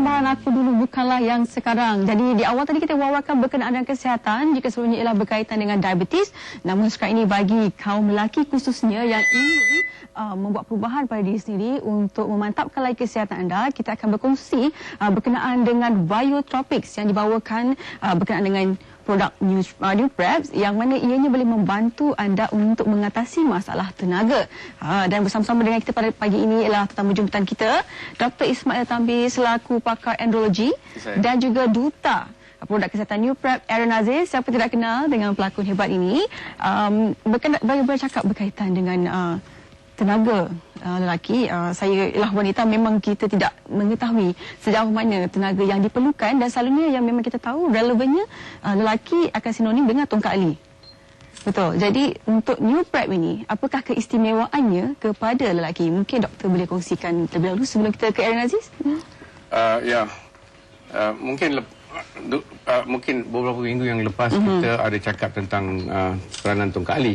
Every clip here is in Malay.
gambaran aku dulu bukanlah yang sekarang. Jadi di awal tadi kita wawarkan berkenaan dengan kesihatan, jika sebelumnya ialah berkaitan dengan diabetes. Namun sekarang ini bagi kaum lelaki khususnya yang ingin membuat perubahan pada diri sendiri untuk memantapkan lagi kesihatan anda, kita akan berkongsi berkenaan dengan Biotropics yang dibawakan berkenaan dengan produk NuPrep yang mana ianya boleh membantu anda untuk mengatasi masalah tenaga. Dan bersama-sama dengan kita pada pagi ini ialah tetamu jemputan kita, Dr. Ismail Tambi selaku pakar andrologi dan juga duta produk kesihatan NuPrep, Aaron Aziz. Siapa tidak kenal dengan pelakon hebat ini, bercakap berkaitan dengan tenaga lelaki. Saya ialah wanita, memang kita tidak mengetahui sejauh mana tenaga yang diperlukan, dan selalunya yang memang kita tahu relevannya lelaki akan sinonim dengan tongkat ali. Betul. Jadi untuk NuPrep ini, apakah keistimewaannya kepada lelaki? Mungkin doktor boleh kongsikan terlebih dahulu sebelum kita ke Aaron Aziz. Mungkin beberapa minggu yang lepas kita ada cakap tentang peranan tongkat ali,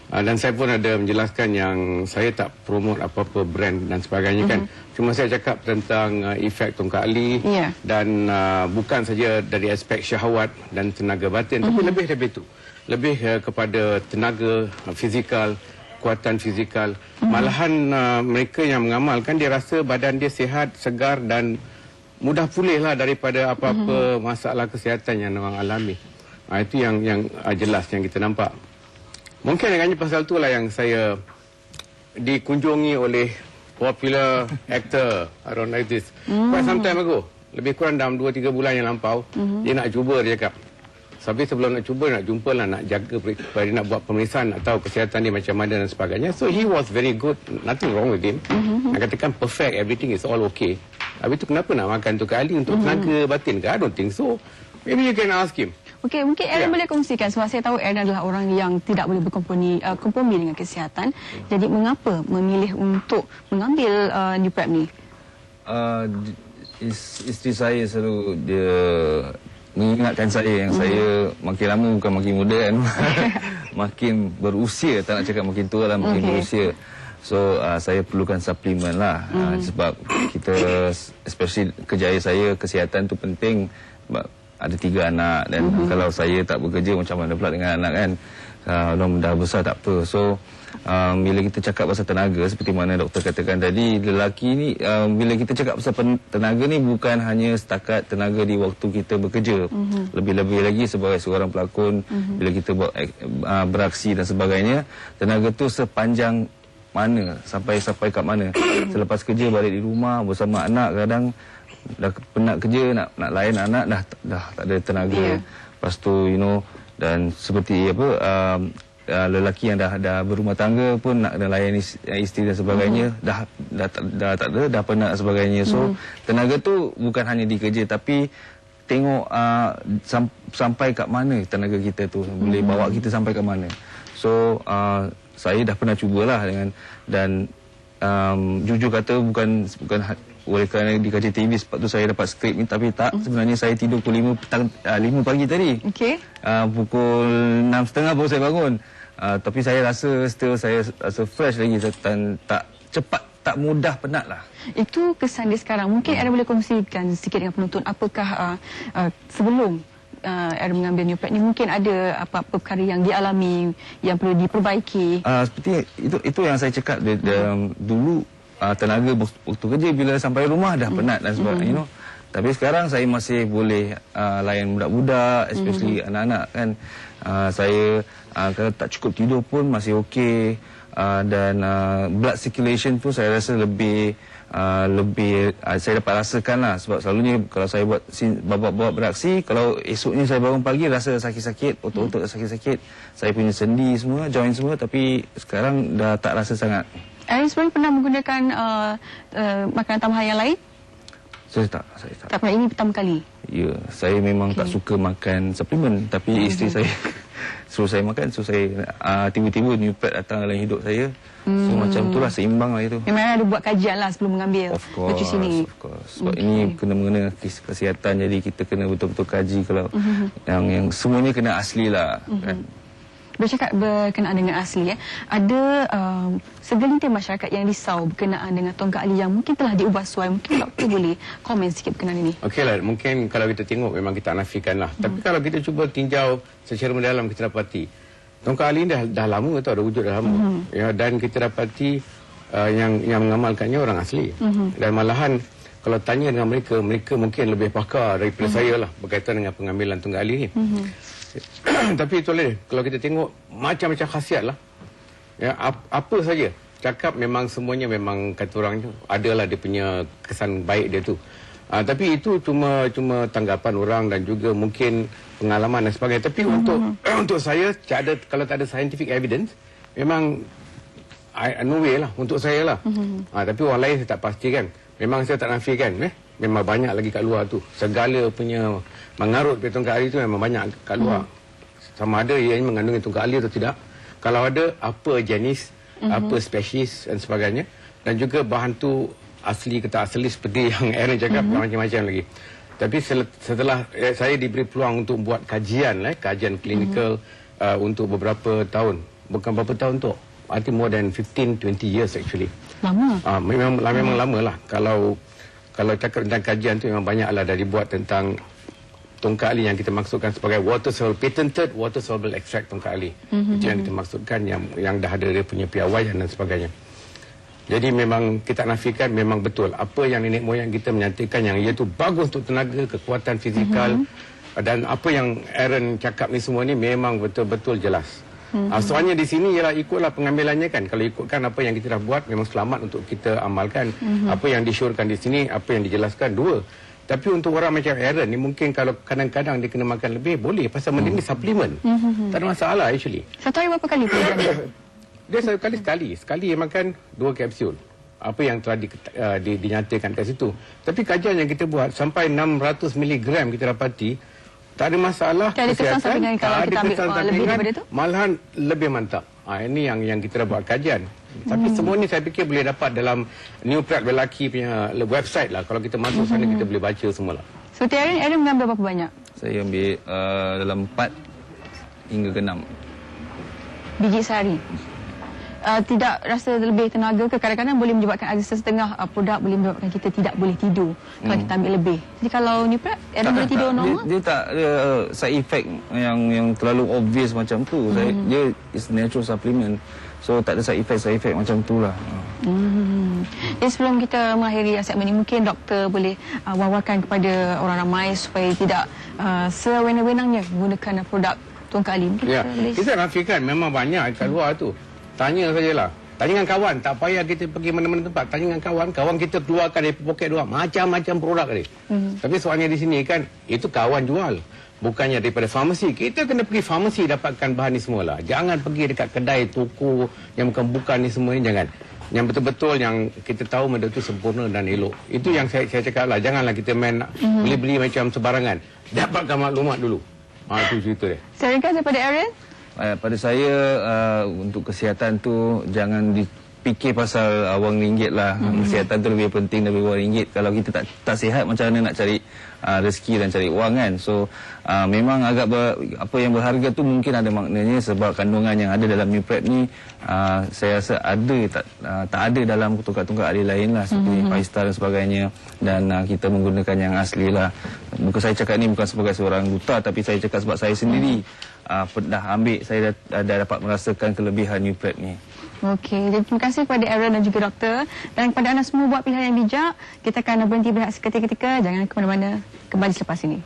dan saya pun ada menjelaskan yang saya tak promote apa-apa brand dan sebagainya kan. Cuma saya cakap tentang efek tongkat ali dan bukan saja dari aspek syahwat dan tenaga batin, tapi lebih dari itu, lebih kepada tenaga fizikal, kekuatan fizikal. Malahan mereka yang mengamalkan, dia rasa badan dia sihat, segar dan mudah pulihlah daripada apa-apa masalah kesihatan yang orang alami. Itu yang jelas yang kita nampak. Mungkin agaknya pasal itulah yang saya dikunjungi oleh popular actor Aaron Aziz quite some time ago. Lebih kurang dalam 2-3 bulan yang lampau. Dia nak cuba, dia cakap. Tapi sebelum nak cuba, nak jumpa lah, nak jaga, dia nak buat pemeriksaan, nak tahu kesihatan dia macam mana dan sebagainya. So he was very good, nothing wrong with him. Nak katakan perfect, everything is all okay. Habis tu kenapa nak makan tu kali untuk tenaga batin ke? I don't think so. Maybe you can ask him. Okey, mungkin Aaron boleh kongsikan, sebab saya tahu Aaron adalah orang yang tidak boleh berkompromi dengan kesihatan. Jadi mengapa memilih untuk mengambil NuPrep ni? Isteri saya selalu dia mengingatkan saya yang saya makin lama bukan makin muda kan. Makin berusia, tak nak cakap makin tua lah, makin berusia. So saya perlukan suplemen lah, sebab kita, especially kerjaya saya, kesihatan tu penting. Sebab ada 3 anak dan kalau saya tak bekerja, macam mana pula dengan anak kan. Orang dah besar tak apa. So bila kita cakap pasal tenaga, seperti mana doktor katakan tadi, lelaki ni bila kita cakap pasal tenaga ni bukan hanya setakat tenaga di waktu kita bekerja. Lebih-lebih lagi sebagai seorang pelakon, bila kita buat beraksi dan sebagainya, tenaga tu sepanjang mana, sampai kat mana. Selepas kerja balik di rumah bersama anak, kadang dah penat kerja, nak layan anak, dah tak ada tenaga. Lepas tu dan seperti lelaki yang dah berumah tangga pun nak layan isteri dan sebagainya, dah tak ada, dah penat dan sebagainya. So tenaga tu bukan hanya di kerja, tapi tengok sampai kat mana tenaga kita tu, boleh bawa kita sampai kat mana. So saya dah pernah cubalah dan jujur kata bukan oleh kerana dikaji TV sebab tu saya dapat skrip ni, tapi tak, sebenarnya saya tidur pukul 5 pagi tadi. Pukul 6.30 baru saya bangun. Tapi saya rasa saya rasa fresh lagi, dan tak cepat, tak mudah penat lah. Itu kesan dia sekarang. Mungkin Aaron boleh kongsikan sedikit dengan penonton, apakah sebelum Aaron mengambil NuPrep ni mungkin ada apa-apa perkara yang dialami yang perlu diperbaiki? Seperti itu yang saya cakap dulu, tenaga waktu kerja, bila sampai rumah dah penat dan sebagainya. Tapi sekarang saya masih boleh layan budak-budak, especially anak-anak kan. Saya kalau tak cukup tidur pun masih okey, dan blood circulation pun saya rasa lebih saya dapat rasakan lah. Sebab selalunya kalau saya buat beraksi, kalau esoknya saya bangun pagi rasa sakit-sakit, otot-otot sakit-sakit, saya punya sendi semua, joint semua, tapi sekarang dah tak rasa sangat. Aaron sebelum pernah menggunakan makanan tambahan yang lain? Saya tak. Tak pernah, ini pertama kali? Ya, saya memang tak suka makan suplemen, tapi isteri saya suruh saya makan, so saya tiba-tiba NuPrep datang dalam hidup saya. So macam itulah, seimbang lah itu. Memang ada buat kajian lah sebelum mengambil nutrisi ni. Of course. Sebab ini kena mengena kesihatan, jadi kita kena betul-betul kaji kalau yang semuanya kena asli lah kan. Bercakap berkenaan dengan asli, ada segelintir masyarakat yang risau berkenaan dengan tongkat ali yang mungkin telah diubah suai. Mungkin doktor boleh komen sikit berkenaan ini. Okeylah, mungkin kalau kita tengok memang kita nafikan lah. Tapi kalau kita cuba tinjau secara mendalam, kita dapati tongkat ali dah lama tau, dah wujud dah lama. Ya, dan kita dapati yang mengamalkannya orang asli. Dan malahan kalau tanya dengan mereka, mereka mungkin lebih pakar daripada saya lah berkaitan dengan pengambilan tongkat ali ni. Tapi itulah dia, kalau kita tengok macam-macam khasiat lah. Ya, apa saja cakap memang semuanya memang kata orang adalah dia punya kesan baik dia tu. Tapi itu cuma tanggapan orang dan juga mungkin pengalaman dan sebagainya. Tapi untuk saya, kalau tak ada scientific evidence, memang no way lah untuk saya lah. Tapi orang lain saya tak pastikan. Memang saya tak nafikan. Memang banyak lagi kat luar tu. Segala punya mengarut tongkat ali tu memang banyak kat luar. Sama ada ia mengandungi tongkat ali atau tidak. Kalau ada, apa jenis, apa spesies dan sebagainya. Dan juga bahan tu asli ke tak asli seperti yang Aaron cakap, macam-macam lagi. Tapi setelah saya diberi peluang untuk buat kajian klinikal untuk beberapa tahun. Bukan beberapa tahun tu, I think more than 15-20 years actually. Lama? Memang lama lah. Kalau cakap tentang kajian tu memang banyaklah dah dibuat tentang tongkat ali yang kita maksudkan sebagai patented water soluble extract tongkat ali. Itu yang kita maksudkan, yang dah ada dia punya piawaian dan sebagainya. Jadi memang kita nafikan, memang betul apa yang nenek moyang kita menyatakan yang ia tu bagus untuk tenaga, kekuatan fizikal, dan apa yang Aaron cakap ni semua ni memang betul-betul jelas. Soalnya di sini ialah ikutlah pengambilannya kan. Kalau ikutkan apa yang kita dah buat, memang selamat untuk kita amalkan. Apa yang disyorkan di sini, apa yang dijelaskan, dua. Tapi untuk orang macam Aaron ni, mungkin kalau kadang-kadang dia kena makan lebih, boleh. Pasal benda ni suplemen. Tak ada masalah actually. Satu hari berapa kali pun? Dia sekali. Sekali dia makan 2 kapsul. Apa yang telah dinyatakan kat situ. Tapi kajian yang kita buat, sampai 600 mg kita dapati, tak ada masalah. Tak ada kesan sampingan kalau kita ambil lebih daripada tu? Malahan lebih mantap. Ini yang kita dah buat kajian. Tapi semua ni saya fikir boleh dapat dalam New Prep Lelaki punya website lah. Kalau kita masuk sana, kita boleh baca semualah. Seperti Aaron mengambil berapa banyak? Saya ambil dalam 4 hingga ke 6 biji sehari. Tidak rasa lebih tenaga ke? Kadang-kadang boleh menyebabkan ada setengah produk boleh menyebabkan kita tidak boleh tidur kalau kita ambil lebih. Jadi kalau ni Prep, Aaron boleh tidur normal? Dia tak ada side effect yang terlalu obvious macam tu. Dia is natural supplement. So tak ada side effect macam tu lah. Jadi sebelum kita mengakhiri segmen ini, mungkin doktor boleh wawarkan kepada orang ramai supaya tidak sewenang-wenangnya menggunakan produk tongkat ali. Ya, kita nafikan memang banyak kat luar tu. Tanya sajalah. Tanya dengan kawan. Tak payah kita pergi mana-mana tempat. Tanya dengan kawan. Kawan kita keluarkan dari poket dia. Macam-macam produk dia. Tapi soalnya di sini kan, itu kawan jual. Bukannya daripada farmasi. Kita kena pergi farmasi dapatkan bahan ni semualah. Jangan pergi dekat kedai, toko yang bukan ni semua ni. Jangan. Yang betul-betul yang kita tahu benda tu sempurna dan elok. Itu yang saya cakap lah. Janganlah kita main beli-beli macam sebarangan. Dapatkan maklumat dulu. Itu cerita dia. Saya ringkas daripada Aaron. Pada saya, untuk kesihatan tu jangan dipikir pasal wang ringgit lah. Kesihatan tu lebih penting daripada wang ringgit. Kalau kita tak sihat, macam mana nak cari rezeki dan cari wang kan. So memang agak apa yang berharga tu mungkin ada maknanya sebab kandungan yang ada dalam New Prep ni saya rasa ada tak ada dalam tongkat-tongkat ali lain lah, seperti 5 star dan sebagainya. Dan kita menggunakan yang asli lah. Bukan saya cakap ni bukan sebagai seorang duta, tapi saya cakap sebab saya sendiri dah ambil, saya dah dapat merasakan kelebihan New Prep ni. Okey, jadi terima kasih kepada Aaron dan juga doktor. Dan kepada anda semua, buat pilihan yang bijak. Kita akan berhenti berehat seketika-ketika. Jangan ke mana-mana. Kembali selepas ini.